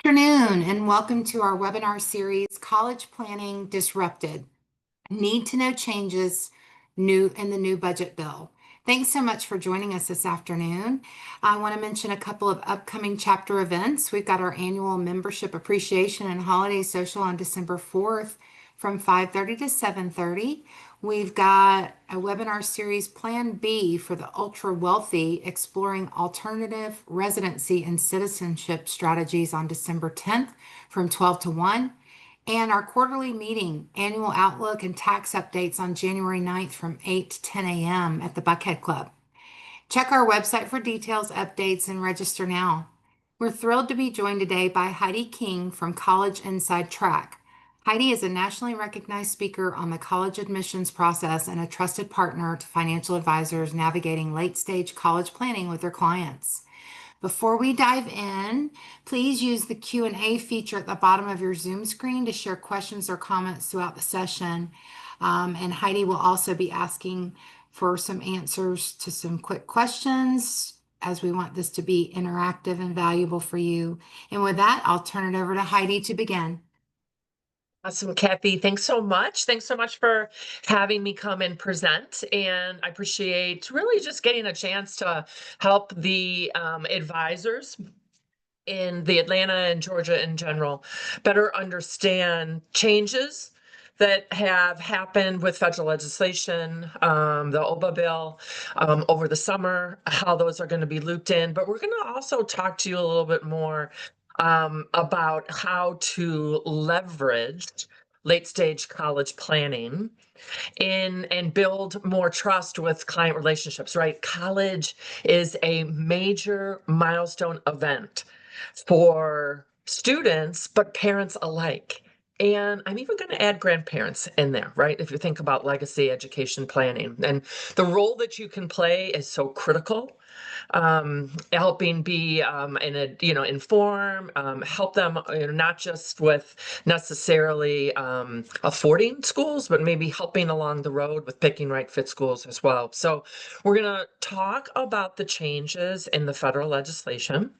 Afternoon and welcome to our webinar series, College Planning Disrupted, Need to Know Changes New in the New Budget Bill. Thanks so much for joining us this afternoon. I want to mention a couple of upcoming chapter events. We've got our annual membership appreciation and holiday social on December 4th from 5:30 to 7:30. We've got a webinar series, Plan B for the ultra wealthy, exploring alternative residency and citizenship strategies on December 10th from 12 to 1. And our quarterly meeting, annual outlook and tax updates on January 9th from 8 to 10 a.m. at the Buckhead Club. Check our website for details, updates, and register now. We're thrilled to be joined today by Heidi King from College Inside Track. Heidi is a nationally recognized speaker on the college admissions process and a trusted partner to financial advisors navigating late-stage college planning with their clients. Before we dive in, please use the Q&A feature at the bottom of your Zoom screen to share questions or comments throughout the session. And Heidi will also be asking for some answers to some quick questions as we want this to be interactive and valuable for you. And with that, I'll turn it over to Heidi to begin. Awesome, Kathy. Thanks so much. Thanks so much for having me come and present. And I appreciate really just getting a chance to help the advisors in the Atlanta and Georgia in general better understand changes that have happened with federal legislation, the OBA bill over the summer, how those are going to be looped in. But we're going to also talk to you a little bit more about how to leverage late stage college planning and build more trust with client relationships, right? College is a major milestone event for students, but parents alike. And I'm even going to add grandparents in there, right? If you think about legacy education planning, and the role that you can play is so critical. Helping be inform, help them, not just with necessarily affording schools, but maybe helping along the road with picking right fit schools as well. So we're going to talk about the changes in the federal legislation,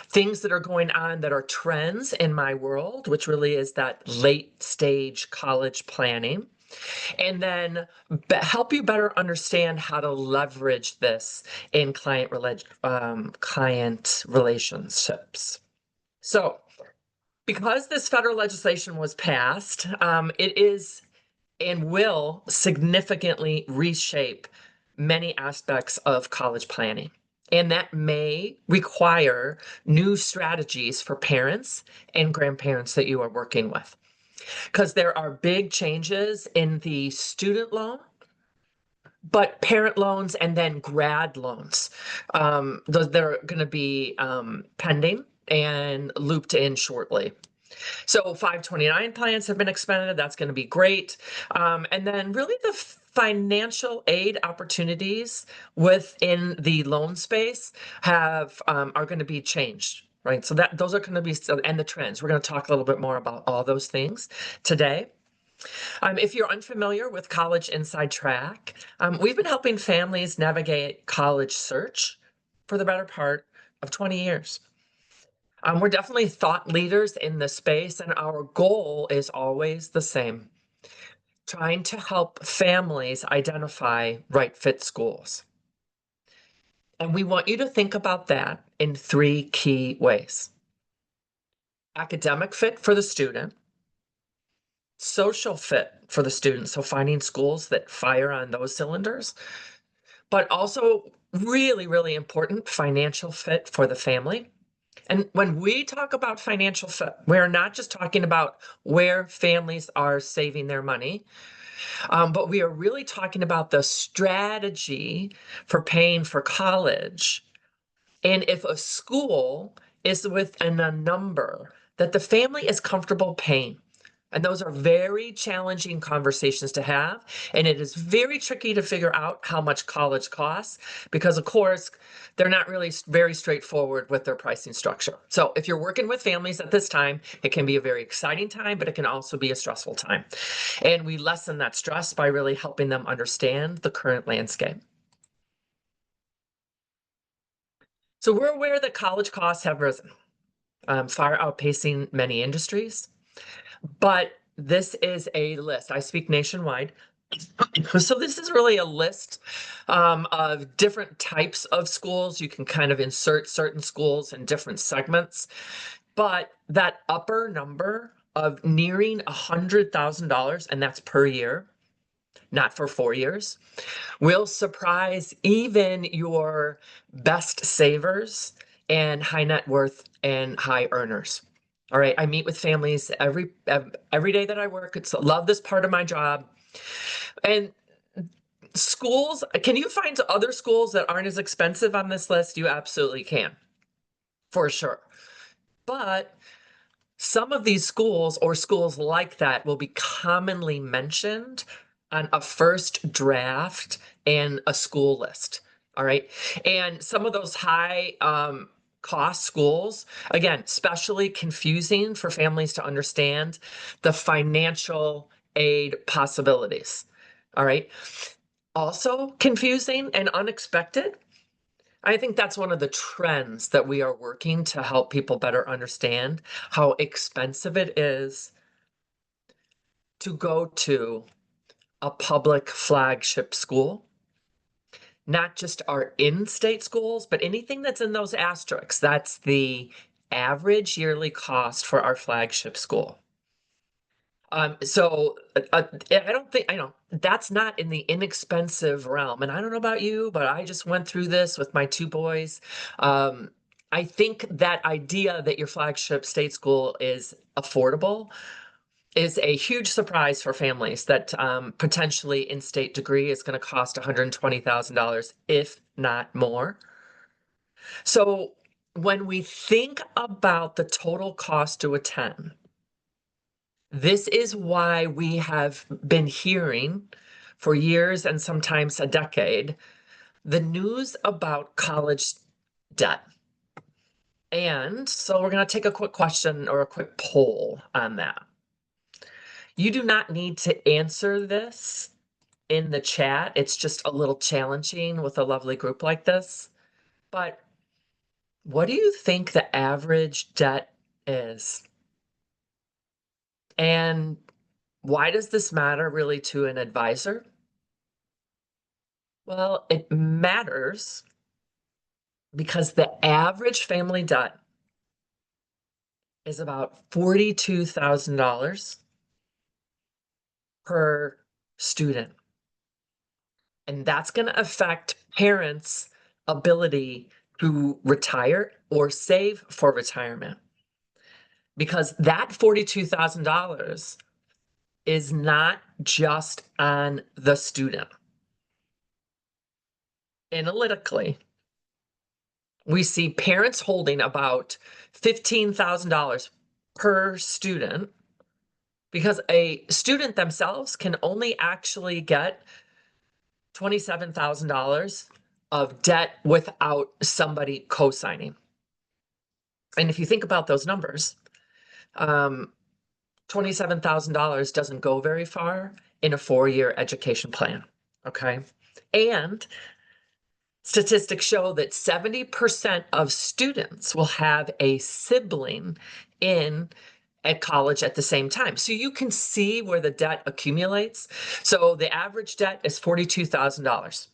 things that are going on that are trends in my world, which really is that late stage college planning, and then help you better understand how to leverage this in client relationships. So because this federal legislation was passed, it is and will significantly reshape many aspects of college planning. And that may require new strategies for parents and grandparents that you are working with, because there are big changes in the student loan, but parent loans and then grad loans. Those that are going to be pending and looped in shortly. So 529 plans have been expanded. That's going to be great. And then really the financial aid opportunities within the loan space are going to be changed, right? So those are going to be, and the trends. We're going to talk a little bit more about all those things today. If you're unfamiliar with College Inside Track, we've been helping families navigate college search for the better part of 20 years. We're definitely thought leaders in this space, and our goal is always the same: trying to help families identify right fit schools. And we want you to think about that in three key ways: academic fit for the student, social fit for the student, so finding schools that fire on those cylinders, but also really, really important, financial fit for the family. And when we talk about financial fit, we're not just talking about where families are saving their money, but we are really talking about the strategy for paying for college. And if a school is within a number that the family is comfortable paying. And those are very challenging conversations to have. And it is very tricky to figure out how much college costs because, of course, they're not really very straightforward with their pricing structure. So if you're working with families at this time, it can be a very exciting time, but it can also be a stressful time. And we lessen that stress by really helping them understand the current landscape. So we're aware that college costs have risen. far outpacing many industries. But this is a list. I speak nationwide. So this is really a list of different types of schools. You can kind of insert certain schools in different segments. But that upper number of nearing $100,000, and that's per year, not for 4 years, will surprise even your best savers and high net worth and high earners. All right, I meet with families every day that I work. It's love this part of my job. And schools, can you find other schools that aren't as expensive on this list? You absolutely can, for sure. But some of these schools or schools like that will be commonly mentioned on a first draft and a school list. All right. And some of those high cost schools, again, especially confusing for families to understand the financial aid possibilities. All right. Also confusing and unexpected. I think that's one of the trends that we are working to help people better understand how expensive it is to go to a public flagship school, not just our in-state schools, but anything that's in those asterisks. That's the average yearly cost for our flagship school. I don't think, I know that's not in the inexpensive realm. And I don't know about you, but I just went through this with my two boys. Um, I think that idea that your flagship state school is affordable is a huge surprise for families that potentially in-state degree is going to cost $120,000, if not more. So when we think about the total cost to attend, this is why we have been hearing for years and sometimes a decade the news about college debt. And so we're going to take a quick question or a quick poll on that. You do not need to answer this in the chat. It's just a little challenging with a lovely group like this. But what do you think the average debt is? And why does this matter really to an advisor? Well, it matters because the average family debt is about $42,000 per student. And that's going to affect parents' ability to retire or save for retirement. Because that $42,000 is not just on the student. Analytically, we see parents holding about $15,000 per student because a student themselves can only actually get $27,000 of debt without somebody co-signing. And if you think about those numbers, $27,000 doesn't go very far in a 4-year education plan, okay? And statistics show that 70% of students will have a sibling at college at the same time. So you can see where the debt accumulates. So the average debt is $42,000.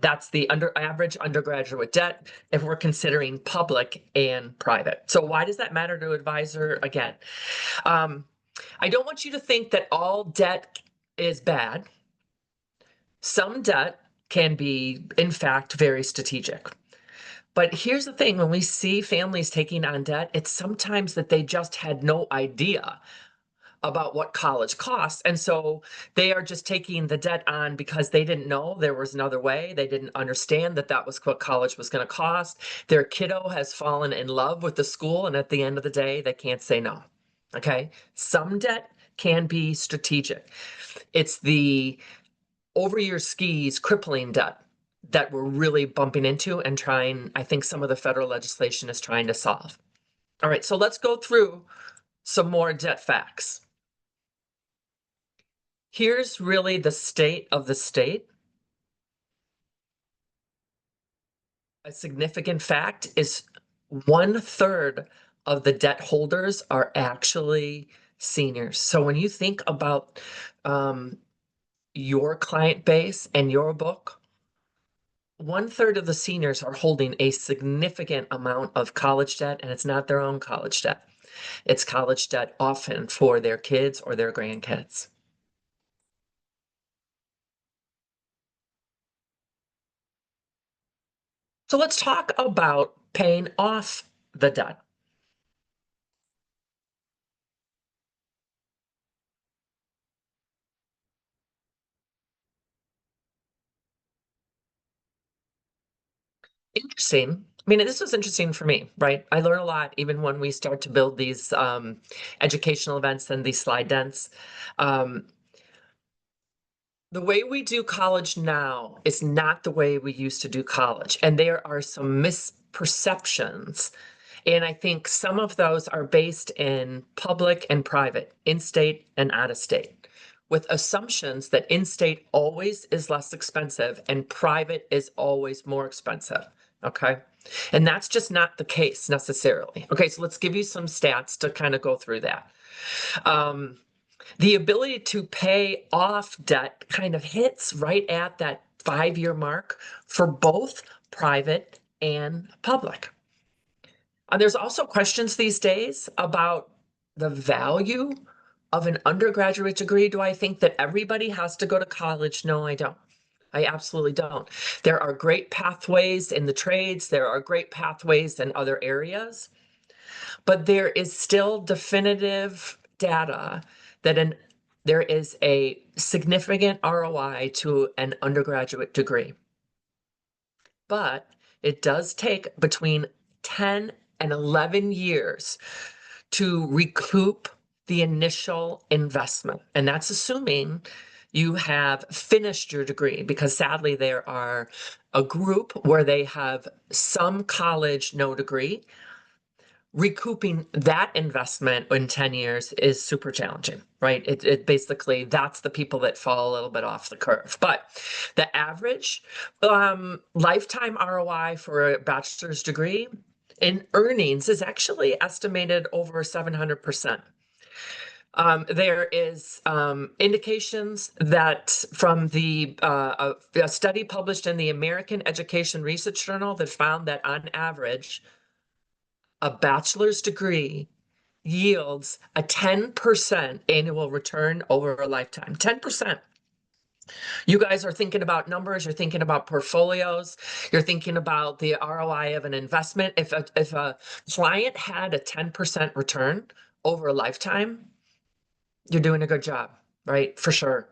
That's the average undergraduate debt if we're considering public and private. So why does that matter to advisor? Again, I don't want you to think that all debt is bad. Some debt can be, in fact, very strategic. But here's the thing, when we see families taking on debt, it's sometimes that they just had no idea about what college costs. And so they are just taking the debt on because they didn't know there was another way. They didn't understand that that was what college was going to cost. Their kiddo has fallen in love with the school, and at the end of the day, they can't say no. Okay? Some debt can be strategic. It's the over your skis crippling debt that we're really bumping into and trying, I think some of the federal legislation is trying to solve. All right, so let's go through some more debt facts. Here's really the state of the state. A significant fact is 1/3 of the debt holders are actually seniors. So when you think about your client base and your book, 1/3 of the seniors are holding a significant amount of college debt, and it's not their own college debt. It's college debt often for their kids or their grandkids. So let's talk about paying off the debt. Interesting. I mean, this was interesting for me, right? I learn a lot even when we start to build these educational events and these slide decks. Um, the way we do college now is not the way we used to do college. And there are some misperceptions. And I think some of those are based in public and private, in-state and out-of-state, with assumptions that in-state always is less expensive and private is always more expensive. Okay. And that's just not the case necessarily. Okay. So let's give you some stats to kind of go through that. The ability to pay off debt kind of hits right at that 5-year mark for both private and public. There's also questions these days about the value of an undergraduate degree. Do I think that everybody has to go to college? No, I don't. I absolutely don't. There are great pathways in the trades. There are great pathways in other areas, but there is still definitive data that there is a significant ROI to an undergraduate degree. But it does take between 10 and 11 years to recoup the initial investment. And that's assuming you have finished your degree, because sadly there are a group where they have some college, no degree. Recouping that investment in 10 years is super challenging, right? It basically, that's the people that fall a little bit off the curve. But the average lifetime ROI for a bachelor's degree in earnings is actually estimated over 700%. There is indications that from a study published in the American Education Research Journal that found that on average, a bachelor's degree yields a 10% annual return over a lifetime. 10%. You guys are thinking about numbers, you're thinking about portfolios, you're thinking about the ROI of an investment. If a client had a 10% return over a lifetime, you're doing a good job, right? For sure.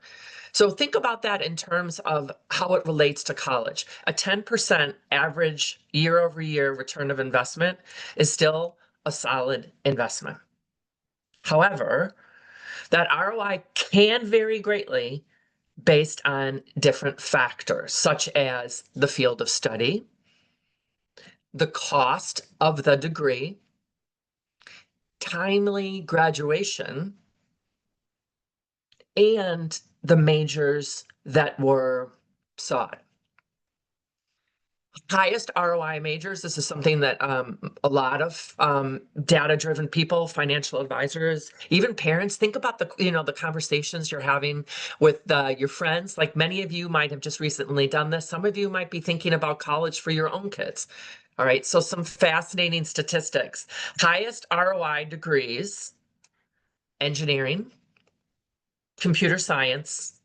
So think about that in terms of how it relates to college. A 10% average year over year return of investment is still a solid investment. However, that ROI can vary greatly based on different factors, such as the field of study, the cost of the degree, timely graduation, and the majors that were sought. Highest ROI majors. This is something that a lot of data-driven people, financial advisors, even parents, think about the conversations you're having with your friends. Like many of you might have just recently done this. Some of you might be thinking about college for your own kids. All right, so some fascinating statistics. Highest ROI degrees: engineering, computer science,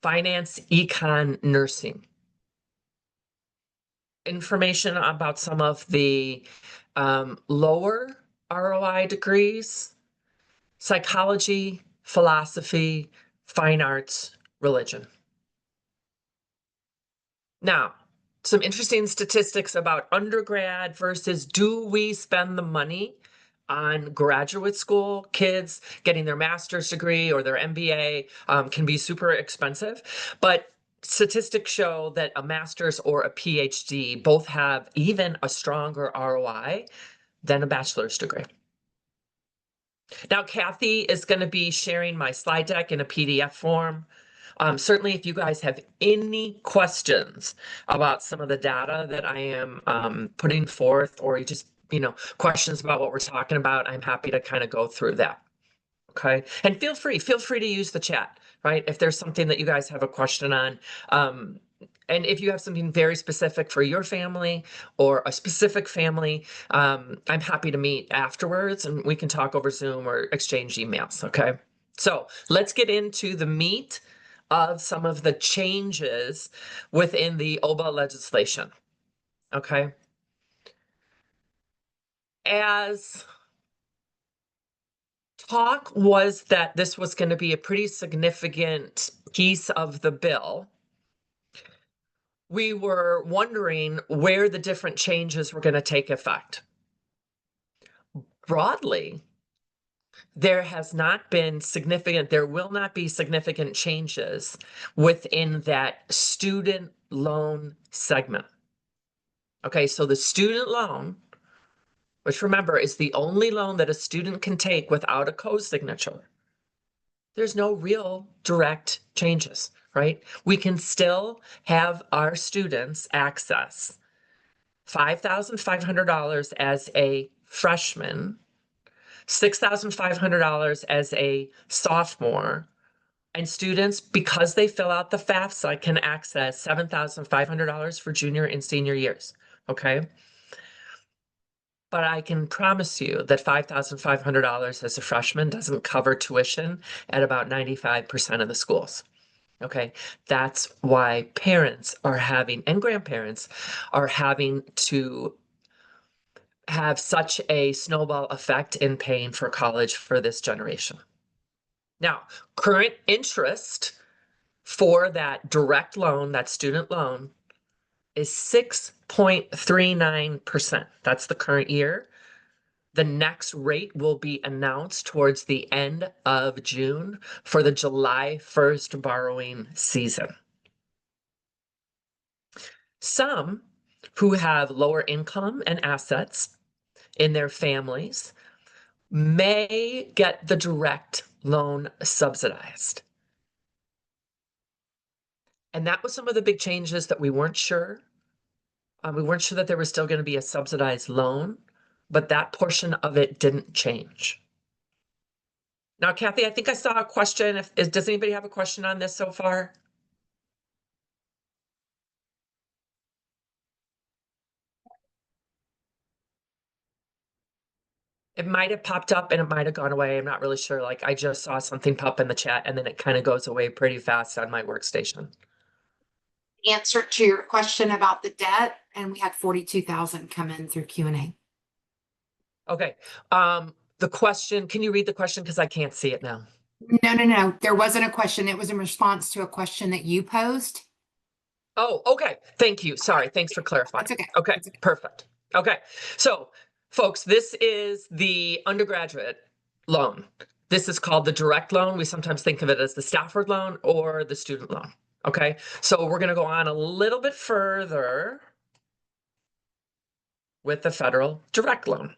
finance, econ, nursing. Information about some of the lower ROI degrees: psychology, philosophy, fine arts, religion. Now, some interesting statistics about undergrad versus do we spend the money on graduate school. Kids getting their master's degree or their MBA can be super expensive, but statistics show that a master's or a PhD both have even a stronger ROI than a bachelor's degree. Now, Kathy is going to be sharing my slide deck in a PDF form. Certainly, if you guys have any questions about some of the data that I am putting forth, or you just questions about what we're talking about, I'm happy to kind of go through that. Okay. And feel free to use the chat, right? If there's something that you guys have a question on. And if you have something very specific for your family or a specific family, I'm happy to meet afterwards and we can talk over Zoom or exchange emails. Okay. So let's get into the meat of some of the changes within the OBA legislation. Okay. As talk was that this was going to be a pretty significant piece of the bill, we were wondering where the different changes were going to take effect. Broadly, there will not be significant changes within that student loan segment. Okay, so the student loan, which remember is the only loan that a student can take without a co-signature, there's no real direct changes, right? We can still have our students access $5,500 as a freshman, $6,500 as a sophomore, and students, because they fill out the FAFSA, can access $7,500 for junior and senior years, okay? But I can promise you that $5,500 as a freshman doesn't cover tuition at about 95% of the schools. Okay, that's why parents are having, and grandparents are having to have such a snowball effect in paying for college for this generation. Now, current interest for that direct loan, that student loan, is 6.39%. That's the current year. The next rate will be announced towards the end of June for the July 1st borrowing season. Some who have lower income and assets in their families may get the direct loan subsidized. And that was some of the big changes that we weren't sure. We weren't sure that there was still going to be a subsidized loan, but that portion of it didn't change. Now, Kathy, I think I saw a question. Does anybody have a question on this so far? It might have popped up and it might have gone away. I'm not really sure. Like I just saw something pop in the chat and then it kind of goes away pretty fast on my workstation. Answer to your question about the debt, and we had 42,000 come in through Q&A. Okay. The question, can you read the question? Because I can't see it now. No. There wasn't a question. It was in response to a question that you posed. Oh, okay. Thank you. Sorry. Thanks for clarifying. That's okay. Okay. That's okay. Perfect. Okay. So, folks, this is the undergraduate loan. This is called the direct loan. We sometimes think of it as the Stafford loan or the student loan. Okay. So we're going to go on a little bit further with the federal direct loan.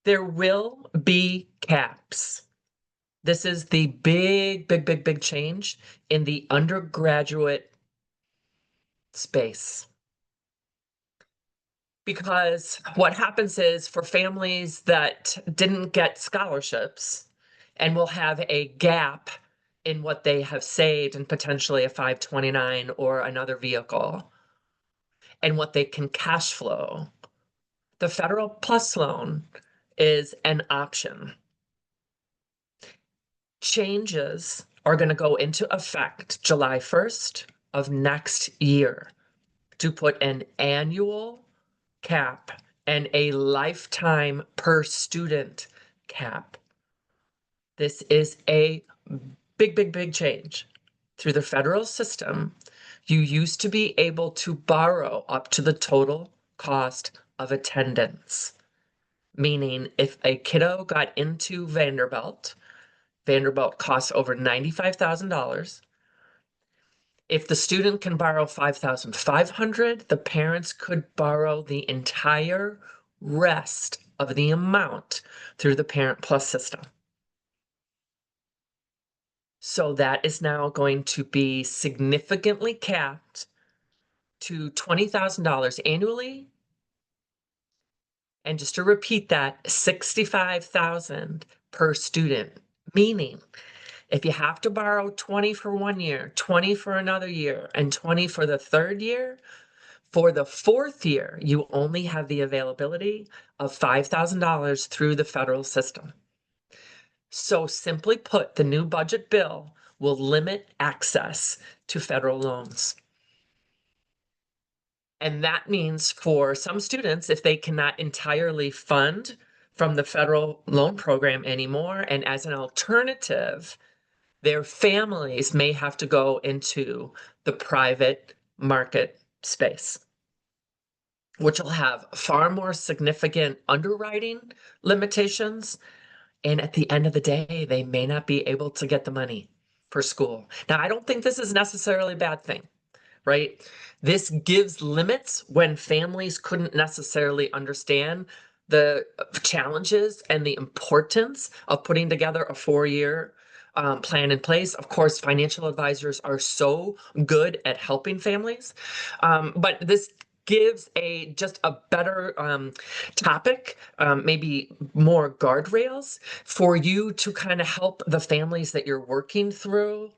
There will be caps. This is the big change in the undergraduate space. Because what happens is for families that didn't get scholarships and will have a gap in what they have saved and potentially a 529 or another vehicle and what they can cash flow, the Federal Plus loan is an option. Changes are going to go into effect July 1st of next year to put an annual cap and a lifetime per student cap. This is a big change. Through the federal system, you used to be able to borrow up to the total cost of attendance. Meaning if a kiddo got into Vanderbilt costs over $95,000. If the student can borrow $5,500, the parents could borrow the entire rest of the amount through the Parent Plus system. So that is now going to be significantly capped to $20,000 annually. And just to repeat that, 65,000 per student, meaning if you have to borrow 20 for 1 year, 20 for another year, and 20 for the third year, for the fourth year, you only have the availability of $5,000 through the federal system. So simply put, the new budget bill will limit access to federal loans. And that means for some students, if they cannot entirely fund from the federal loan program anymore, and as an alternative, their families may have to go into the private market space, which will have far more significant underwriting limitations. And at the end of the day, they may not be able to get the money for school. Now, I don't think this is necessarily a bad thing, right? This gives limits when families couldn't necessarily understand the challenges and the importance of putting together a 4-year plan in place. Of course, financial advisors are so good at helping families, but this gives just a better topic, maybe more guardrails for you to kind of help the families that you're working through.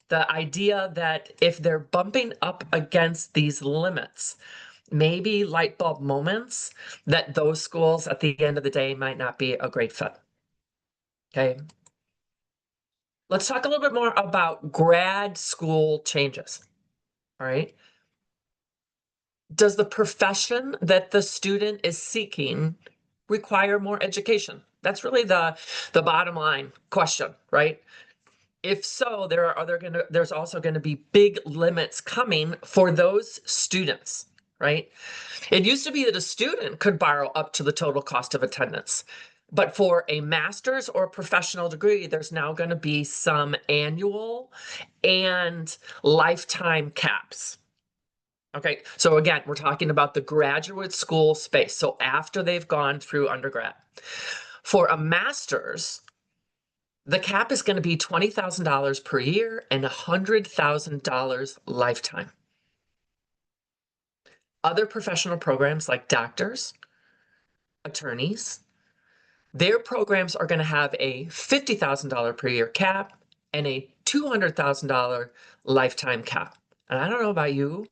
The idea that if they're bumping up against these limits, maybe light bulb moments, that those schools at the end of the day might not be a great fit. Okay. Let's talk a little bit more about grad school changes. All right. Does the profession that the student is seeking require more education? That's really the bottom line question, right? If so, there's also going to be big limits coming for those students, right? It used to be that a student could borrow up to the total cost of attendance. But for a master's or professional degree, there's now going to be some annual and lifetime caps. Okay, so again, we're talking about the graduate school space. So after they've gone through undergrad. For a master's, the cap is going to be $20,000 per year and $100,000 lifetime. Other professional programs like doctors, attorneys, their programs are going to have a $50,000 per year cap and a $200,000 lifetime cap. And I don't know about you,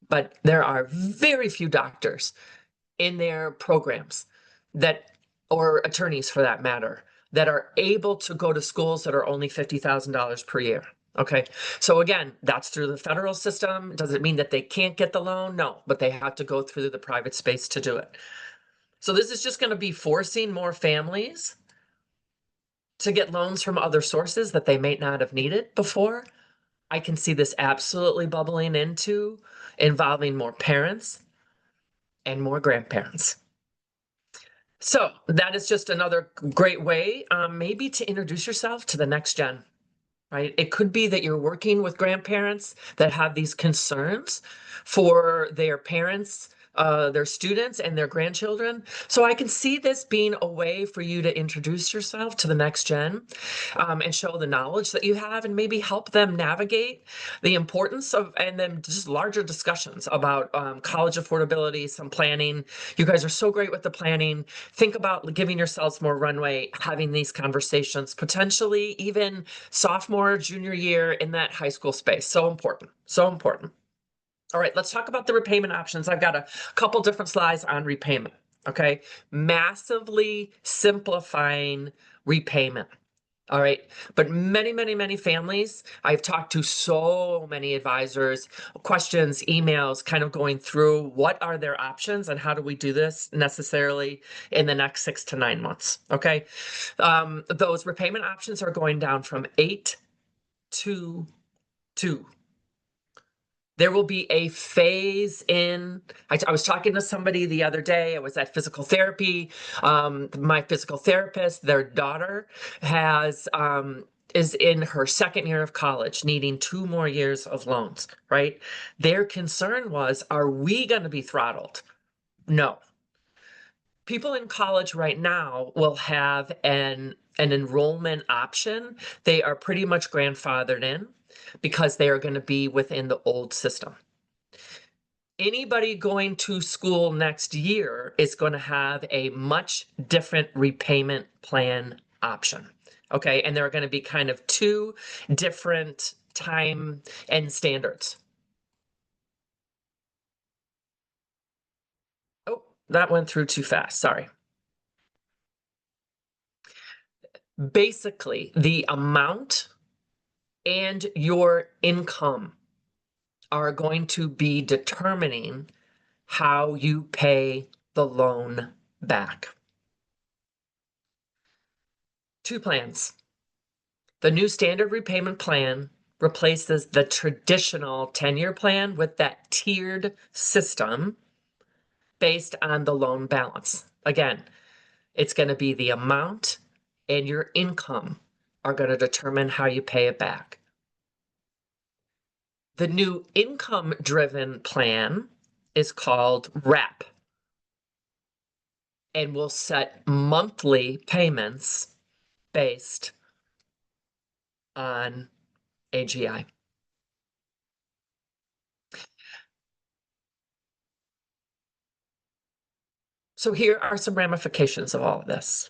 but there are very few doctors in their programs or attorneys for that matter, that are able to go to schools that are only $50,000 per year. Okay, so again, that's through the federal system. Does it mean that they can't get the loan? No, but they have to go through the private space to do it. So this is just going to be forcing more families to get loans from other sources that they may not have needed before. I can see this absolutely bubbling into involving more parents and more grandparents. So that is just another great way, maybe to introduce yourself to the next gen, right? It could be that you're working with grandparents that have these concerns for their parents, their students and their grandchildren. So I can see this being a way for you to introduce yourself to the next gen, and show the knowledge that you have and maybe help them navigate the importance of, and then just larger discussions about college affordability, some planning. You guys are so great with the planning. Think about giving yourselves more runway, having these conversations, potentially even sophomore, junior year in that high school space. So important, so important. All right, let's talk about the repayment options. I've got a couple different slides on repayment, okay? Massively simplifying repayment. All right. But many, many, many families, I've talked to so many advisors, questions, emails, kind of going through what are their options and how do we do this necessarily in the next 6 to 9 months. Okay. Those repayment options are going down from 8 to 2. There will be a phase in. I was talking to somebody the other day. I was at physical therapy. My physical therapist, their daughter is in her second year of college, needing 2 more years of loans, right? Their concern was, are we going to be throttled? No. People in college right now will have an enrollment option. They are pretty much grandfathered in because they are going to be within the old system. Anybody going to school next year is going to have a much different repayment plan option. Okay, and there are going to be kind of two different time and standards. Oh, that went through too fast. Sorry. Basically, the amount and your income are going to be determining how you pay the loan back. Two plans. The new standard repayment plan replaces the traditional 10-year plan with that tiered system based on the loan balance. Again, it's going to be the amount and your income are going to determine how you pay it back. The new income-driven plan is called RAP and will set monthly payments based on AGI. So here are some ramifications of all of this.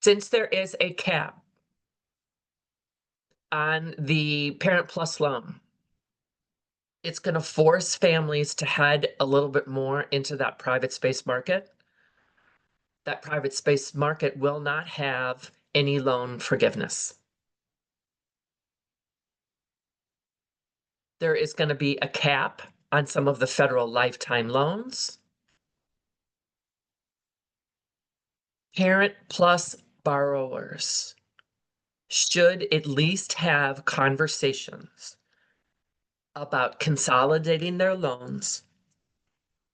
Since there is a cap on the Parent Plus loan, it's going to force families to head a little bit more into that private space market. That private space market will not have any loan forgiveness. There is going to be a cap on some of the federal lifetime loans. Parent Plus borrowers should at least have conversations about consolidating their loans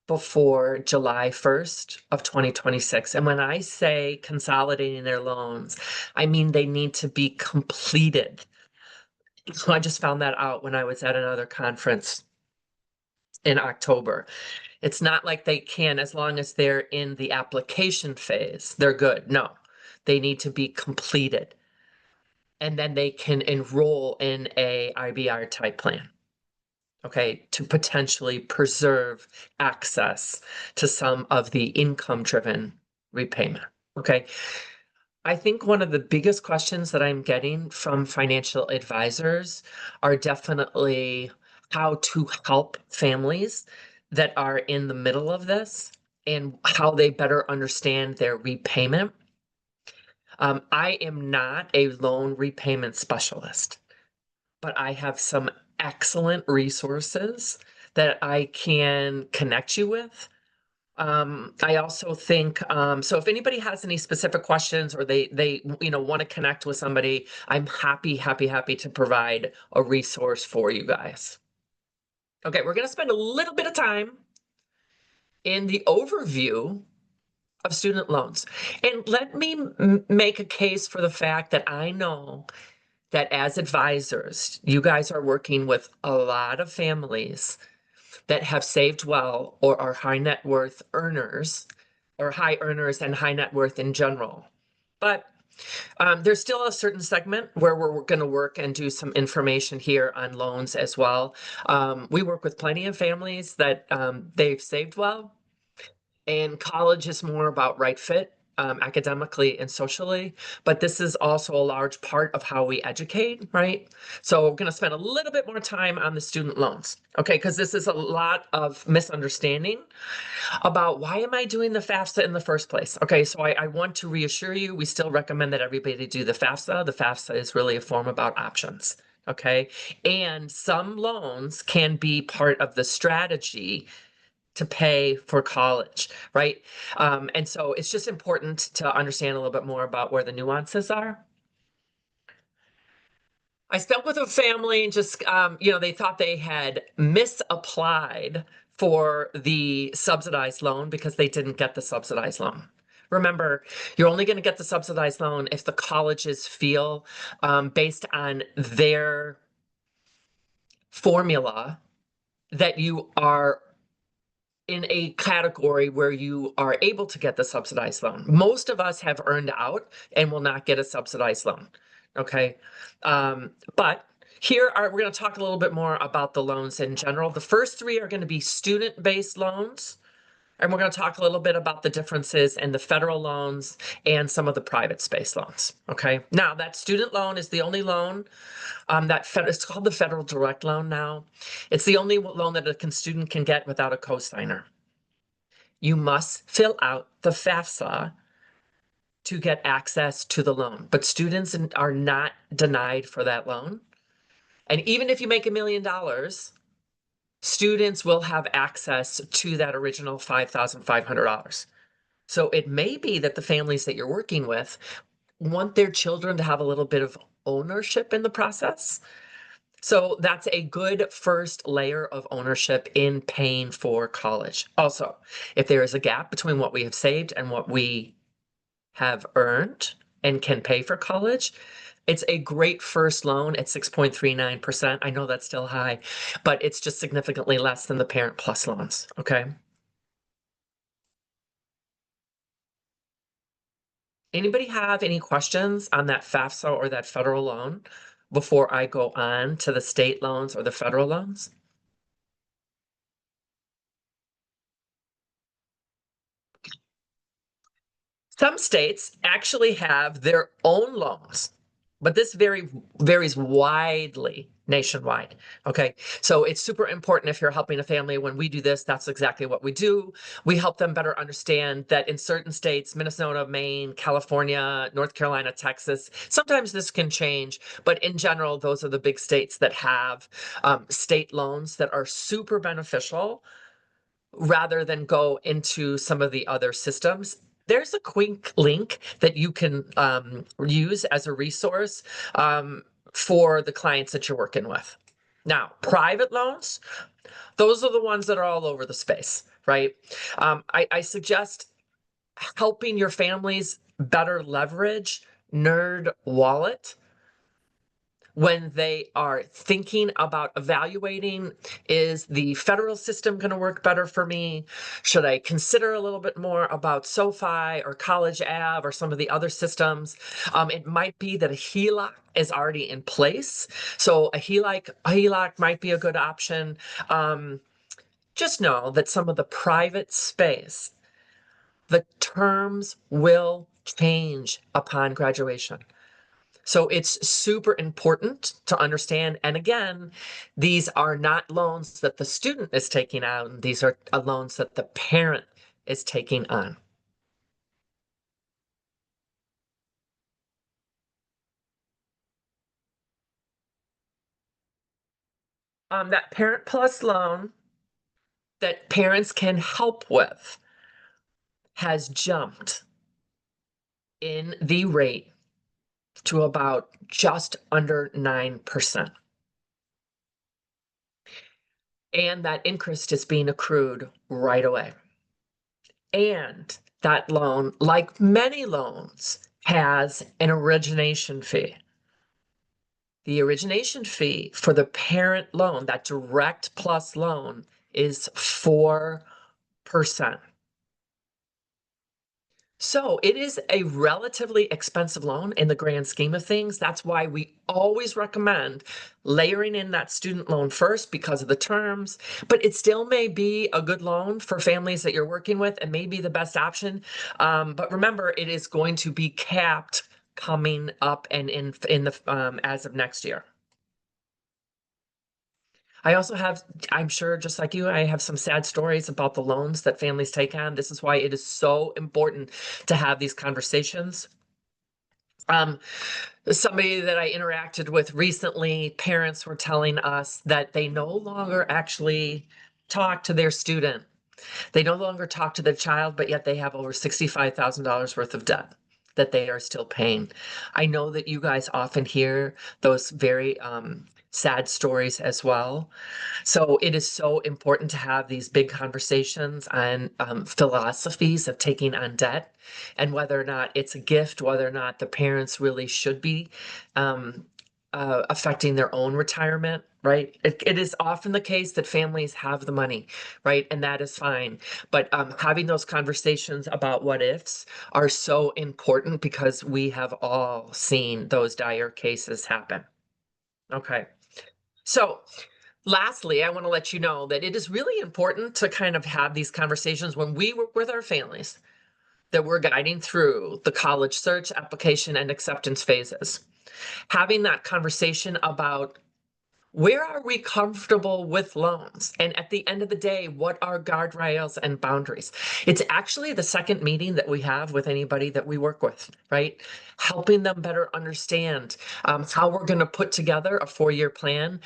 before July 1st of 2026. And when I say consolidating their loans, I mean they need to be completed. So I just found that out when I was at another conference in October. It's not like they can, as long as they're in the application phase, they're good. No, they need to be completed. And then they can enroll in a IBR type plan. Okay, to potentially preserve access to some of the income-driven repayment. Okay, I think one of the biggest questions that I'm getting from financial advisors are definitely how to help families that are in the middle of this and how they better understand their repayment. I am not a loan repayment specialist, but I have some excellent resources that I can connect you with. I also think, so if anybody has any specific questions or they want to connect with somebody, I'm happy to provide a resource for you guys. Okay, we're going to spend a little bit of time in the overview of student loans. And let me make a case for the fact that I know that as advisors, you guys are working with a lot of families that have saved well or are high net worth earners or high earners and high net worth in general. But there's still a certain segment where we're going to work and do some information here on loans as well. We work with plenty of families that they've saved well, and college is more about right fit. Academically and socially, but this is also a large part of how we educate, right? So we're going to spend a little bit more time on the student loans, okay? Because this is a lot of misunderstanding about why am I doing the FAFSA in the first place? Okay, so I want to reassure you, we still recommend that everybody do the FAFSA. The FAFSA is really a form about options, okay? And some loans can be part of the strategy to pay for college, right? And so it's just important to understand a little bit more about where the nuances are. I spoke with a family and just, they thought they had misapplied for the subsidized loan because they didn't get the subsidized loan. Remember, you're only going to get the subsidized loan if the colleges feel, based on their formula, that you are in a category where you are able to get the subsidized loan. Most of us have earned out and will not get a subsidized loan, okay? But we're going to talk a little bit more about the loans in general. The first three are going to be student-based loans, and we're going to talk a little bit about the differences in the federal loans and some of the private space loans. Okay. Now, that student loan is the only loan it's called the federal direct loan now. It's the only loan that a student can get without a cosigner. You must fill out the FAFSA to get access to the loan, but students are not denied for that loan. And even if you make $1 million, students will have access to that original $5,500. So it may be that the families that you're working with want their children to have a little bit of ownership in the process. So that's a good first layer of ownership in paying for college. Also, if there is a gap between what we have saved and what we have earned and can pay for college, it's a great first loan at 6.39%. I know that's still high, but it's just significantly less than the Parent Plus loans, okay? Anybody have any questions on that FAFSA or that federal loan before I go on to the state loans or the federal loans? Some states actually have their own loans, but this varies widely nationwide. Okay, so it's super important if you're helping a family. When we do this, that's exactly what we do. We help them better understand that in certain states, Minnesota, Maine, California, North Carolina, Texas, sometimes this can change, but in general, those are the big states that have state loans that are super beneficial rather than go into some of the other systems. There's a quick link that you can use as a resource for the clients that you're working with. Now, private loans, those are the ones that are all over the space, right? I suggest helping your families better leverage Nerd Wallet when they are thinking about evaluating, is the federal system going to work better for me? Should I consider a little bit more about SoFi or College Ave or some of the other systems? It might be that a HELOC is already in place. So a HELOC might be a good option. Just know that some of the private space, the terms will change upon graduation. So it's super important to understand. And again, these are not loans that the student is taking out. These are loans that the parent is taking on. That Parent Plus loan that parents can help with has jumped in the rate to about just under 9%. And that interest is being accrued right away. And that loan, like many loans, has an origination fee. The origination fee for the parent loan, that direct plus loan, is 4%. So it is a relatively expensive loan in the grand scheme of things. That's why we always recommend layering in that student loan first because of the terms, but it still may be a good loan for families that you're working with and may be the best option. But remember, it is going to be capped coming up and in the as of next year. I also have, I'm sure just like you, I have some sad stories about the loans that families take on. This is why it is so important to have these conversations. Somebody that I interacted with recently, parents were telling us that they no longer actually talk to their student. They no longer talk to their child, but yet they have over $65,000 worth of debt that they are still paying. I know that you guys often hear those very sad stories as well. So it is so important to have these big conversations on philosophies of taking on debt and whether or not it's a gift, whether or not the parents really should be affecting their own retirement, right? It is often the case that families have the money, right? And that is fine. But having those conversations about what ifs are so important because we have all seen those dire cases happen. Okay. So lastly, I want to let you know that it is really important to kind of have these conversations when we work with our families that we're guiding through the college search, application, and acceptance phases. Having that conversation about where are we comfortable with loans? And at the end of the day, what are guardrails and boundaries? It's actually the second meeting that we have with anybody that we work with, right? Helping them better understand how we're going to put together a 4-year plan.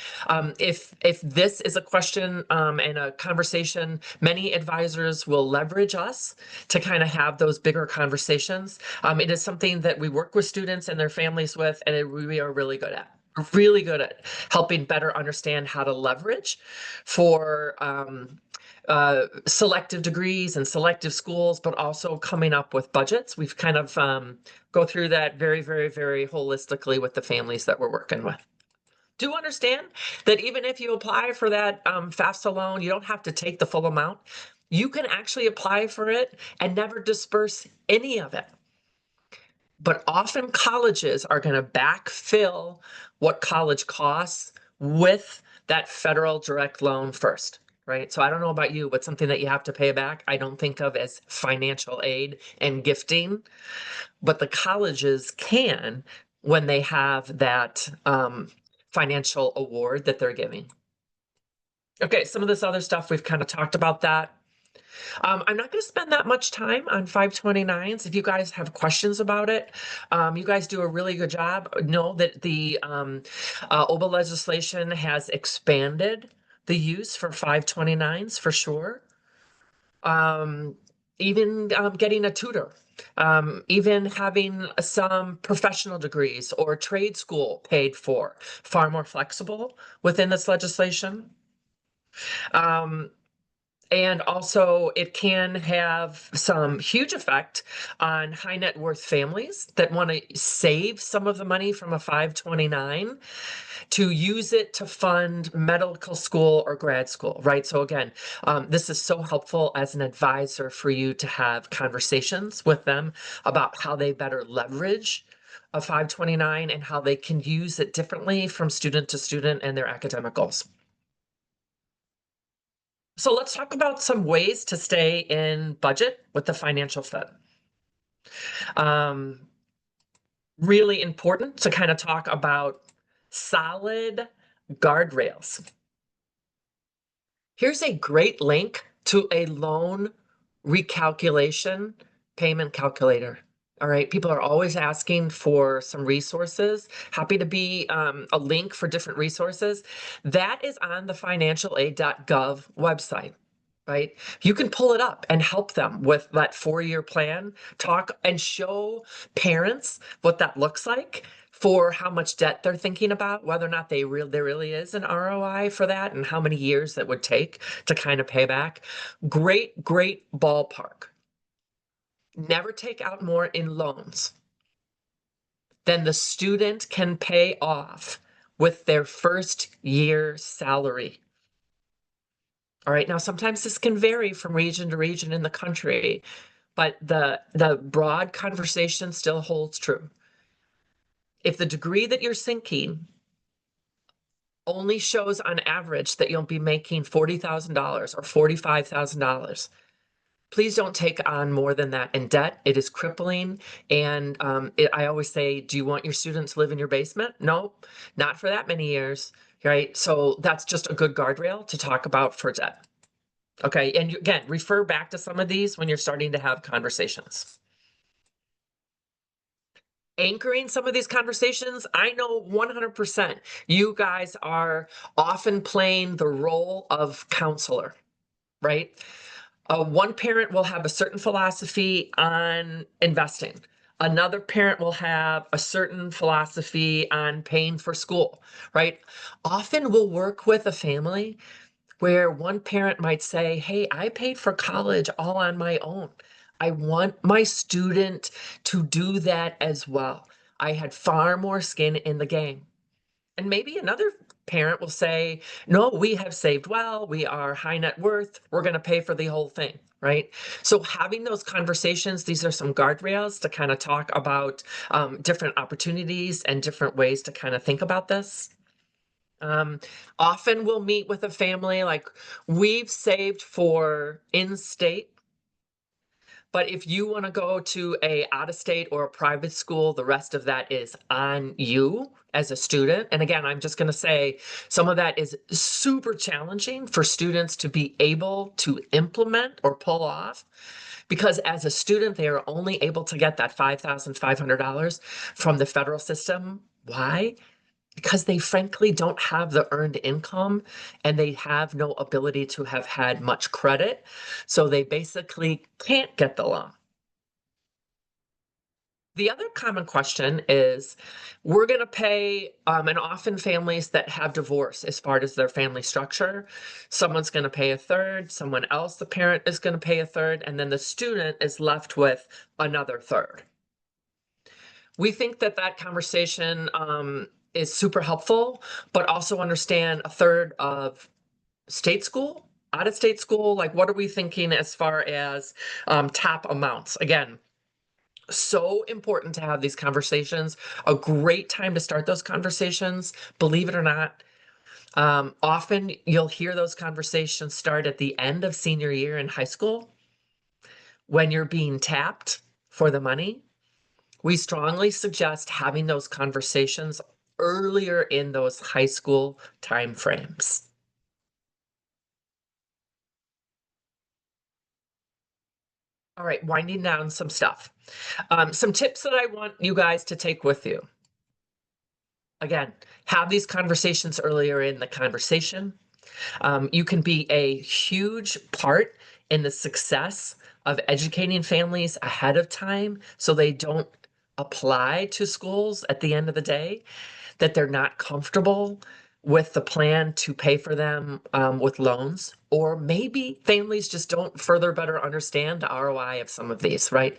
If this is a question and a conversation, many advisors will leverage us to kind of have those bigger conversations. It is something that we work with students and their families with, and we are really good at. We're really good at helping better understand how to leverage for selective degrees and selective schools, but also coming up with budgets. We've kind of go through that very, very, very holistically with the families that we're working with. Do understand that even if you apply for that FAFSA loan, you don't have to take the full amount. You can actually apply for it and never disperse any of it. But often colleges are going to backfill what college costs with that federal direct loan first, right? So I don't know about you, but something that you have to pay back, I don't think of as financial aid and gifting, but the colleges can when they have that financial award that they're giving. Okay, some of this other stuff, we've kind of talked about that. I'm not going to spend that much time on 529s. If you guys have questions about it, you guys do a really good job. Know that the OBA legislation has expanded the use for 529s for sure. Even getting a tutor, even having some professional degrees or trade school paid for, far more flexible within this legislation. And also it can have some huge effect on high net worth families that want to save some of the money from a 529 to use it to fund medical school or grad school, right? So again, this is so helpful as an advisor for you to have conversations with them about how they better leverage a 529 and how they can use it differently from student to student and their academic goals. So let's talk about some ways to stay in budget with the financial fit. Really important to kind of talk about solid guardrails. Here's a great link to a loan recalculation payment calculator. All right, people are always asking for some resources. Happy to be a link for different resources. That is on the financialaid.gov website, right? You can pull it up and help them with that 4-year plan, talk and show parents what that looks like for how much debt they're thinking about, whether or not there really is an ROI for that, and how many years that would take to kind of pay back. Great, great ballpark. Never take out more in loans than the student can pay off with their first year salary. All right, now sometimes this can vary from region to region in the country, but the broad conversation still holds true. If the degree that you're seeking only shows on average that you'll be making $40,000 or $45,000, please don't take on more than that in debt. It is crippling. And I always say, do you want your students to live in your basement? No, not for that many years, right? So that's just a good guardrail to talk about for debt. Okay, and again, refer back to some of these when you're starting to have conversations. Anchoring some of these conversations, I know 100% you guys are often playing the role of counselor, right? One parent will have a certain philosophy on investing. Another parent will have a certain philosophy on paying for school, right? Often we'll work with a family where one parent might say, hey, I paid for college all on my own. I want my student to do that as well. I had far more skin in the game. And maybe another parent will say, no, we have saved well, we are high net worth, we're going to pay for the whole thing, right? So having those conversations, these are some guardrails to kind of talk about different opportunities and different ways to kind of think about this. Um, Often we'll meet with a family, like we've saved for in-state, but if you want to go to a out-of-state or a private school, the rest of that is on you as a student. And again, I'm just going to say some of that is super challenging for students to be able to implement or pull off, because as a student, they are only able to get that $5,500 from the federal system. Why? Because they frankly don't have the earned income and they have no ability to have had much credit. So they basically can't get the loan. The other common question is, we're going to pay, and often families that have divorce as part of their family structure, someone's going to pay a third, someone else, the parent is going to pay a third, and then the student is left with another third. We think that that conversation is super helpful, but also understand a third of state school, out of state school, like what are we thinking as far as top amounts? Again, so important to have these conversations, a great time to start those conversations, believe it or not. Often you'll hear those conversations start at the end of senior year in high school when you're being tapped for the money. We strongly suggest having those conversations earlier in those high school timeframes. All right, winding down some stuff. Some tips that I want you guys to take with you. Again, have these conversations earlier in the conversation. You can be a huge part in the success of educating families ahead of time so they don't apply to schools at the end of the day, that they're not comfortable with the plan to pay for them with loans, or maybe families just don't further better understand the ROI of some of these, right?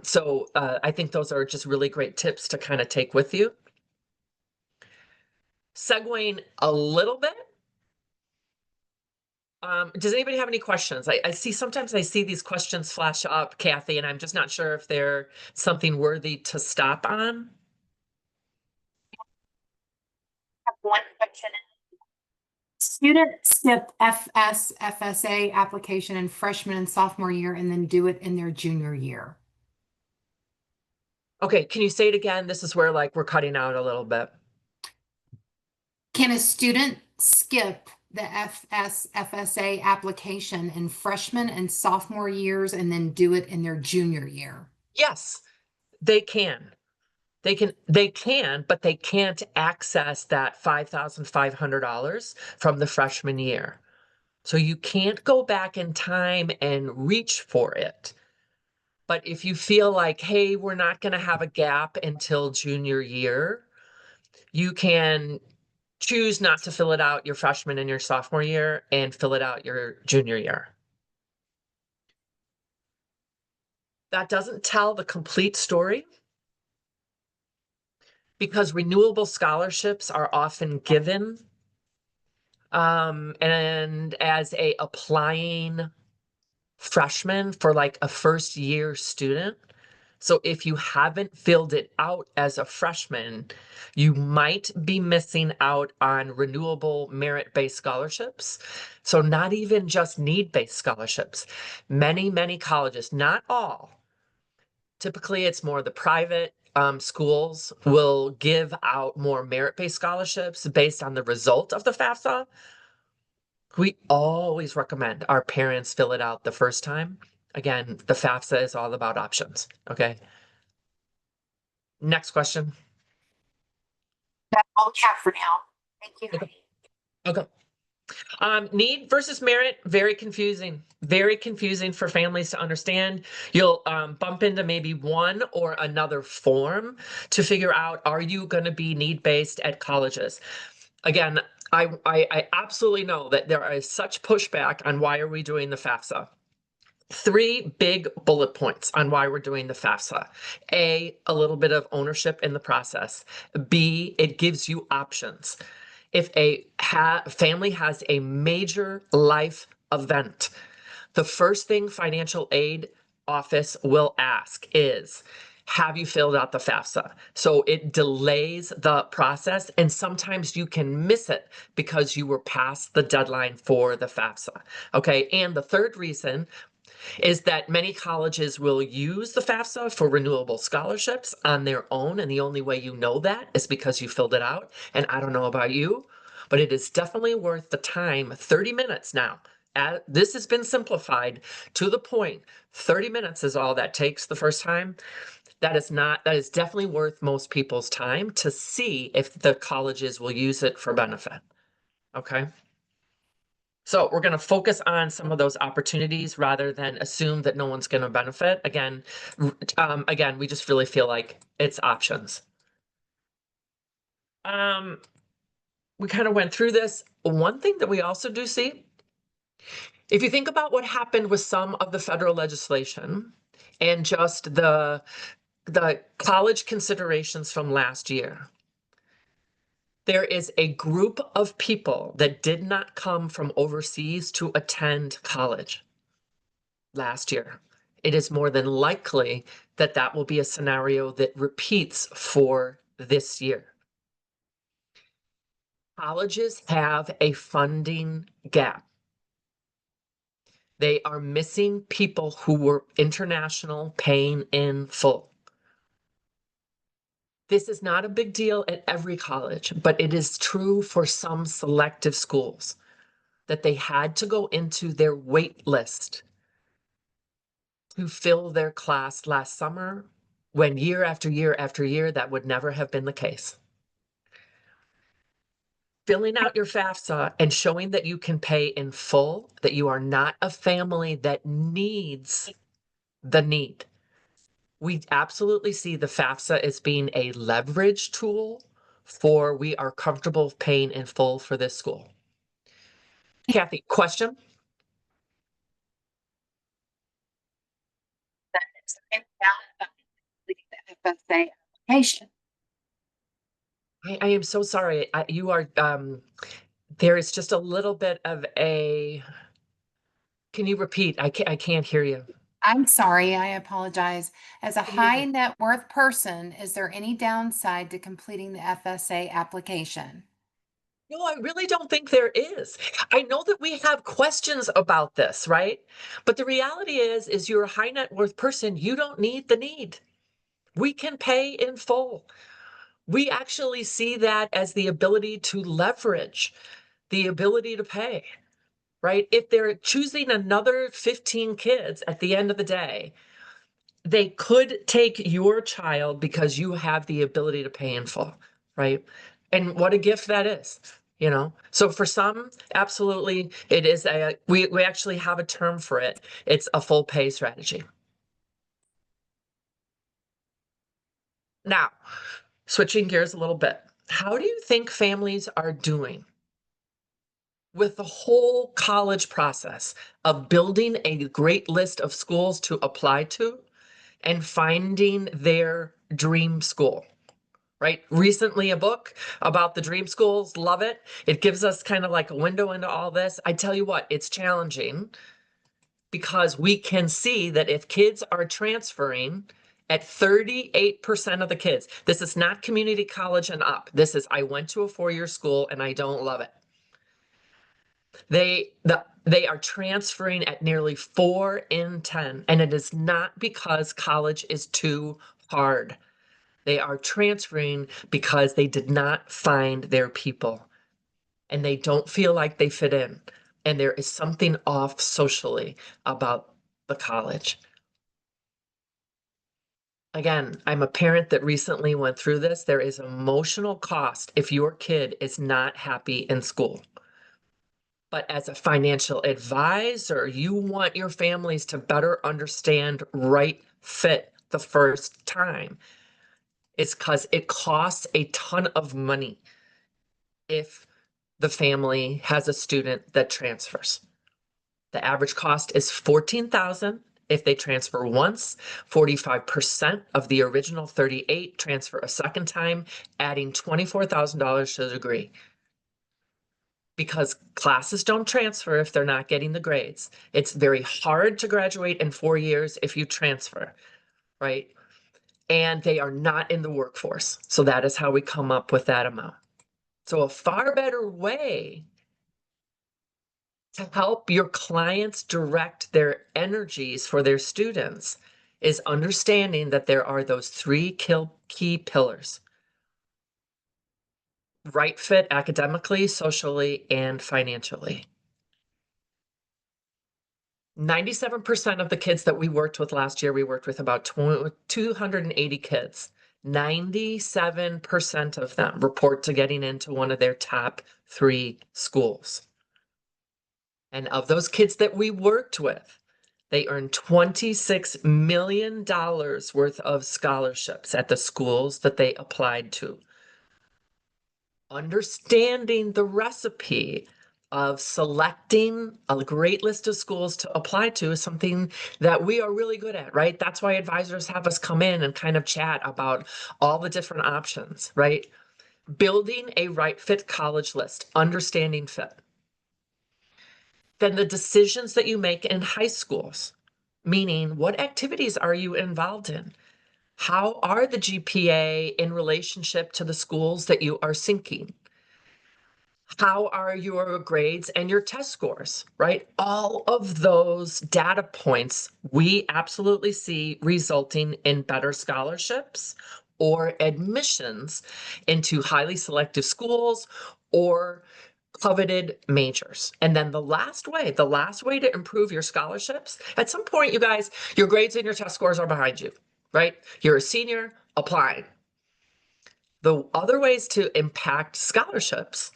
So I think those are just really great tips to kind of take with you. Segueing a little bit, does anybody have any questions? I see sometimes I see these questions flash up, Kathy, and I'm just not sure if they're something worthy to stop on. One question. Students skip FSA application in freshman and sophomore year and then do it in their junior year. Okay, can you say it again? This is where like we're cutting out a little bit. Can a student skip the FSA application in freshman and sophomore years and then do it in their junior year? Yes, they can. They can, but they can't access that $5,500 from the freshman year. So you can't go back in time and reach for it. But if you feel like, hey, we're not going to have a gap until junior year, you can choose not to fill it out your freshman and your sophomore year and fill it out your junior year. That doesn't tell the complete story, because renewable scholarships are often given and as a applying freshman for like a first year student. So if you haven't filled it out as a freshman, you might be missing out on renewable merit-based scholarships. So not even just need-based scholarships. Many colleges, not all, typically it's more the private schools will give out more merit-based scholarships based on the result of the FAFSA. We always recommend our parents fill it out the first time. Again, the FAFSA is all about options. Okay. Next question. That's all we have for now. Thank you. Okay. Okay. Need versus merit, very confusing for families to understand. You'll bump into maybe one or another form to figure out, are you going to be need-based at colleges? Again, I absolutely know that there is such pushback on why are we doing the FAFSA. 3 big bullet points on why we're doing the FAFSA. A little bit of ownership in the process. B, it gives you options. If a family has a major life event, the first thing financial aid office will ask is, have you filled out the FAFSA? So it delays the process, and sometimes you can miss it because you were past the deadline for the FAFSA. Okay, and the third reason is that many colleges will use the FAFSA for renewable scholarships on their own, and the only way you know that is because you filled it out. And I don't know about you, but it is definitely worth the time, 30 minutes now. This has been simplified to the point. 30 minutes is all that takes the first time. That is definitely worth most people's time to see if the colleges will use it for benefit. Okay. So we're going to focus on some of those opportunities rather than assume that no one's going to benefit. Again, we just really feel like it's options. We kind of went through this. One thing that we also do see, if you think about what happened with some of the federal legislation and just the college considerations from last year, there is a group of people that did not come from overseas to attend college last year. It is more than likely that that will be a scenario that repeats for this year. Colleges have a funding gap. They are missing people who were international paying in full. This is not a big deal at every college, but it is true for some selective schools that they had to go into their wait list to fill their class last summer, when year after year after year, that would never have been the case. Filling out your FAFSA and showing that you can pay in full, that you are not a family that needs the need. We absolutely see the FAFSA as being a leverage tool for we are comfortable paying in full for this school. Kathy, question? That is the FSA application. I am so sorry. You are, there is just a little bit of a, can you repeat? I can't hear you. I'm sorry, I apologize. As a You're high good. net worth person, is there any downside to completing the FSA application? No, I really don't think there is. I know that we have questions about this, right? But the reality is you're a high net worth person. You don't need the need. We can pay in full. We actually see that as the ability to leverage, the ability to pay, right? If they're choosing another 15 kids at the end of the day, they could take your child because you have the ability to pay in full, right? And what a gift that is, you know? So for some, absolutely, it is we actually have a term for it. It's a full pay strategy. Now, switching gears a little bit, how do you think families are doing with the whole college process of building a great list of schools to apply to and finding their dream school? Right? Recently, a book about the dream schools, love it. It gives us kind of like a window into all this. I tell you what, it's challenging because we can see that if kids are transferring at 38% of the kids, this is not community college and up. This is, I went to a 4-year school and I don't love it. They are transferring at nearly 4 in 10, and it is not because college is too hard. They are transferring because they did not find their people and they don't feel like they fit in. And there is something off socially about the college. Again, I'm a parent that recently went through this. There is emotional cost if your kid is not happy in school. But as a financial advisor, you want your families to better understand right fit the first time. It's because it costs a ton of money if the family has a student that transfers. The average cost is $14,000 if they transfer once, 45% of the original 38 transfer a second time, adding $24,000 to the degree. Because classes don't transfer if they're not getting the grades. It's very hard to graduate in 4 years if you transfer, right? and they are not in the workforce. So that is how we come up with that amount. So a far better way to help your clients direct their energies for their students is understanding that there are those three key pillars: right fit academically, socially, and financially. 97% of the kids that we worked with last year, we worked with about 280 kids. 97% of them report to getting into one of their top 3 schools. And of those kids that we worked with, they earned $26 million worth of scholarships at the schools that they applied to. Understanding the recipe of selecting a great list of schools to apply to is something that we are really good at, right? That's why advisors have us come in and kind of chat about all the different options, right? Building a right fit college list, understanding fit. Then the decisions that you make in high schools, meaning what activities are you involved in? How are the GPA in relationship to the schools that you are sinking? How are your grades and your test scores, right? All of those data points we absolutely see resulting in better scholarships or admissions into highly selective schools or coveted majors. And then the last way to improve your scholarships, at some point, you guys, your grades and your test scores are behind you, right? You're a senior applying. The other ways to impact scholarships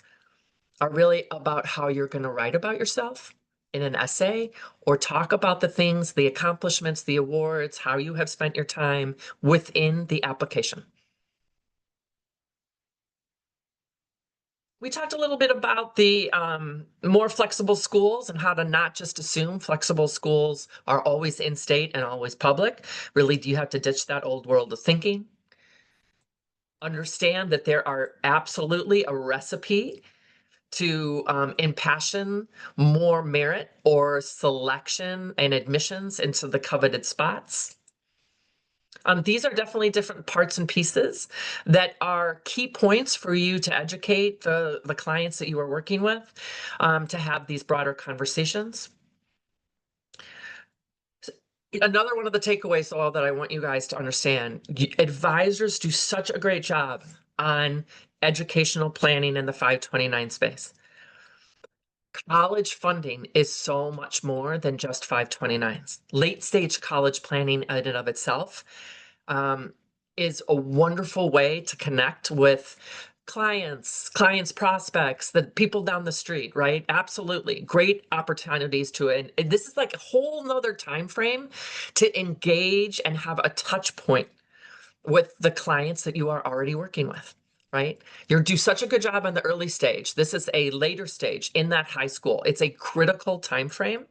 are really about how you're going to write about yourself in an essay or talk about the things, the accomplishments, the awards, how you have spent your time within the application. We talked a little bit about the more flexible schools and how to not just assume flexible schools are always in-state and always public. Really, you have to ditch that old world of thinking. Understand that there are absolutely a recipe to impassion more merit or selection and admissions into the coveted spots. These are definitely different parts and pieces that are key points for you to educate the clients that you are working with, to have these broader conversations. Another one of the takeaways, though, that I want you guys to understand, advisors do such a great job on educational planning in the 529 space. College funding is so much more than just 529s. Late stage college planning in and of itself is a wonderful way to connect with clients, prospects, the people down the street, right? Absolutely. Great opportunities to it. And this is like a whole nother time frame to engage and have a touch point with the clients that you are already working with, right? You do such a good job on the early stage. This is a later stage in that high school. It's a critical time frame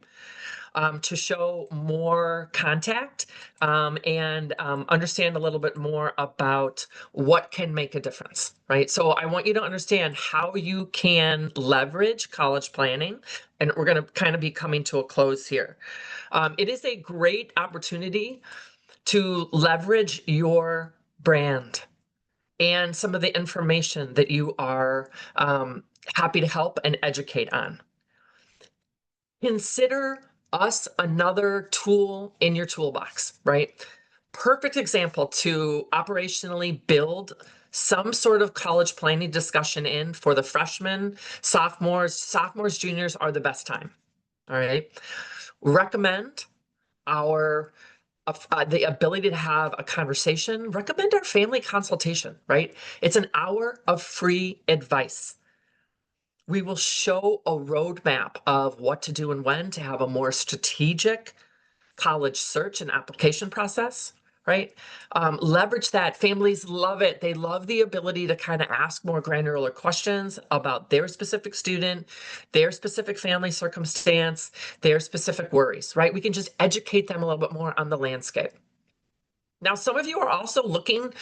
to show more contact and understand a little bit more about what can make a difference, right? So I want you to understand how you can leverage college planning, and we're going to kind of be coming to a close here. It is a great opportunity to leverage your brand and some of the information that you are happy to help and educate on. Consider us another tool in your toolbox, right? Perfect example to operationally build some sort of college planning discussion in for the freshmen, sophomores, juniors are the best time. All right. Recommend our the ability to have a conversation. Recommend our family consultation, right? It's an hour of free advice. We will show a roadmap of what to do and when to have a more strategic college search and application process, right? Leverage that. Families love it. They love the ability to kind of ask more granular questions about their specific student, their specific family circumstance, their specific worries, right? We can just educate them a little bit more on the landscape. Now, some of you are also looking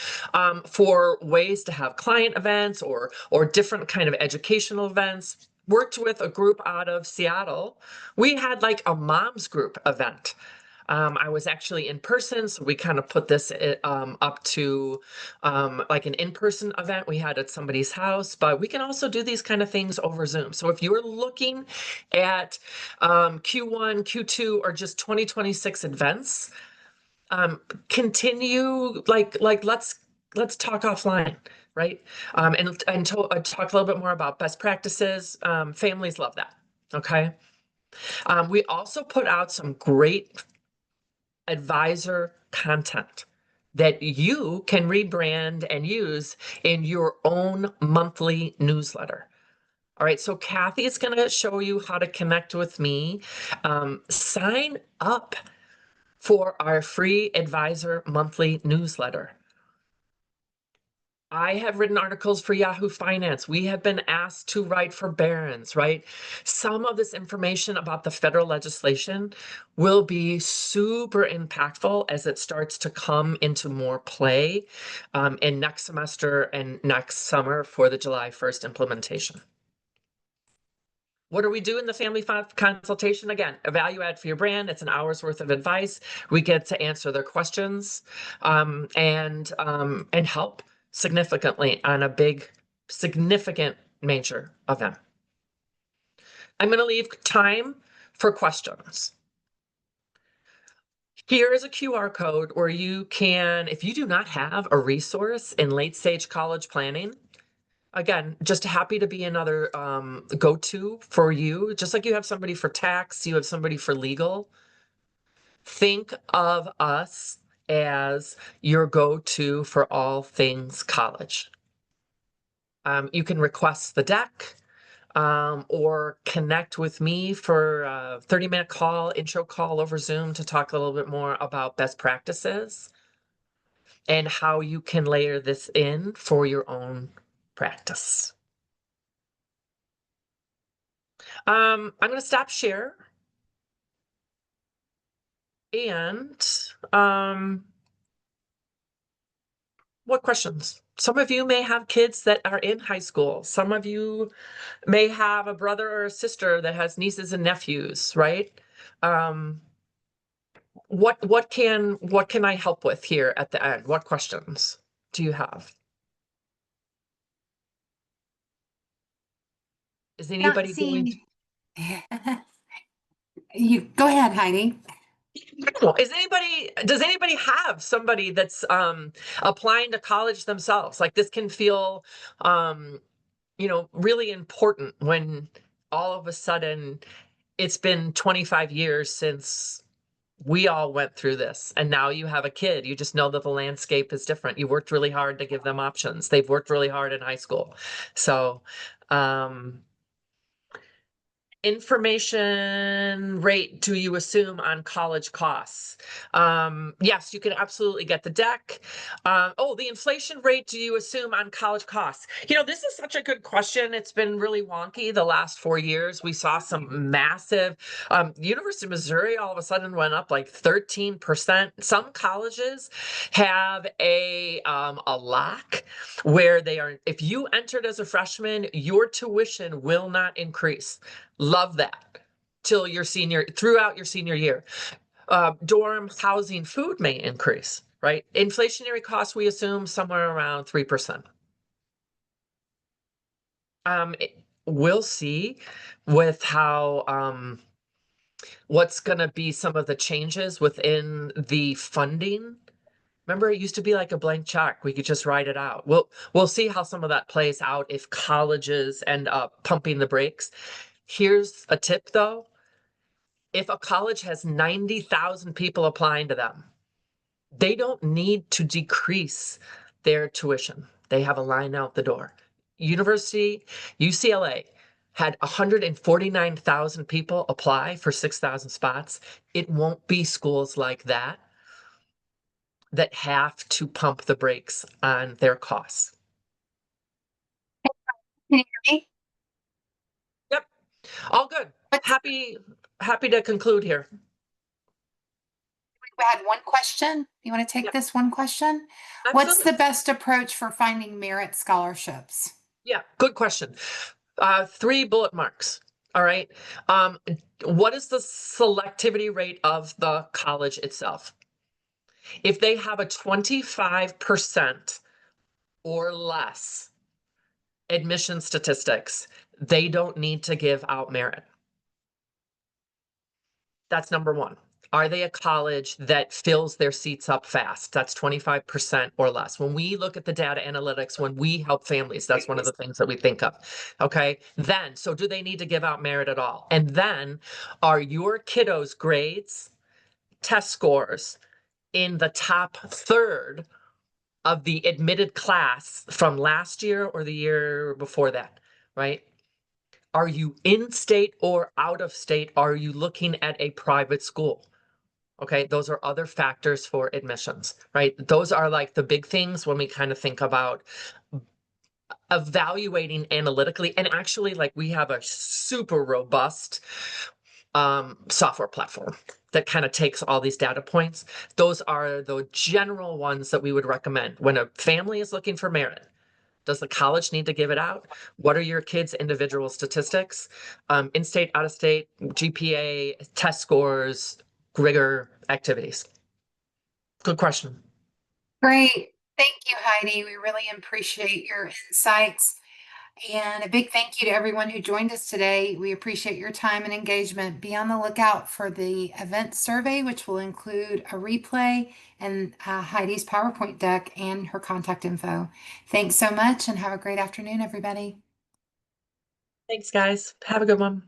for ways to have client events or different kind of educational events. Worked with a group out of Seattle. We had like a mom's group event I was actually in person, so we kind of put this up to like an in-person event we had at somebody's house, but we can also do these kind of things over Zoom. So if you're looking at Q1, Q2, or just 2026 events, continue let's talk offline, right? Talk a little bit more about best practices. Families love that. Okay. We also put out some great advisor content that you can rebrand and use in your own monthly newsletter. All right, so Kathy is going to show you how to connect with me. Sign up for our free advisor monthly newsletter. I have written articles for Yahoo Finance. We have been asked to write for Barron's, right? Some of this information about the federal legislation will be super impactful as it starts to come into more play in next semester and next summer for the July 1st implementation. What do we do in the family consultation? Again, a value add for your brand. It's an hour's worth of advice. We get to answer their questions and help significantly on a big, significant major event. I'm going to leave time for questions. Here is a QR code where you can, if you do not have a resource in late stage college planning, again, just happy to be another go-to for you. Just like you have somebody for tax, you have somebody for legal. Think of us as your go-to for all things college. You can request the deck or connect with me for a 30-minute call, intro call over Zoom to talk a little bit more about best practices and how you can layer this in for your own practice. I'm going to stop share. And what questions? Some of you may have kids that are in high school. Some of you may have a brother or a sister that has nieces and nephews, right? What can I help with here at the end? What questions do you have? Is Not anybody going to? seeing. You go ahead, Heidi. Does anybody have somebody that's applying to college themselves? Like this can feel really important when all of a sudden it's been 25 years since we all went through this. And now you have a kid. You just know that the landscape is different. You worked really hard to give them options. They've worked really hard in high school. So, information rate do you assume on college costs? Yes, you can absolutely get the deck. The inflation rate do you assume on college costs? This is such a good question. It's been really wonky the last 4 years. We saw some massive, University of Missouri all of a sudden went up like 13%. Some colleges have a lock where if you entered as a freshman, your tuition will not increase. Love that throughout your senior year. Dorm housing, food may increase, right? Inflationary costs, we assume somewhere around 3%. We'll see with how, what's going to be some of the changes within the funding. Remember, it used to be like a blank check. We could just write it out. We'll see how some of that plays out if colleges end up pumping the brakes. Here's a tip, though. If a college has 90,000 people applying to them, they don't need to decrease their tuition. They have a line out the door. UCLA had 149,000 people apply for 6,000 spots. It won't be schools like that have to pump the brakes on their costs. Can you hear me? Yep, all good. Happy to conclude here. We had one question. You want to take this one question? Absolutely. What's the best approach for finding merit scholarships? Yeah, good question. 3 bullet marks. All right. What is the selectivity rate of the college itself? If they have a 25% or less admission statistics, they don't need to give out merit. That's number one. Are they a college that fills their seats up fast? That's 25% or less. When we look at the data analytics, when we help families, that's one of the things that we think of. Okay. Then, so do they need to give out merit at all? And then, are your kiddos' grades, test scores in the top third of the admitted class from last year or the year before that? Right? Are you in state or out of state? Are you looking at a private school? Okay, those are other factors for admissions, right? Those are like the big things when we kind of think about evaluating analytically. And actually, like we have a super robust software platform that kind of takes all these data points. Those are the general ones that we would recommend when a family is looking for merit. Does the college need to give it out? What are your kids' individual statistics? In-state, out-of-state, GPA, test scores, rigor, activities. Good question. Great. Thank you, Heidi. We really appreciate your insights. And a big thank you to everyone who joined us today. We appreciate your time and engagement. Be on the lookout for the event survey, which will include a replay and Heidi's PowerPoint deck and her contact info. Thanks so much and have a great afternoon, everybody. Thanks, guys. Have a good one.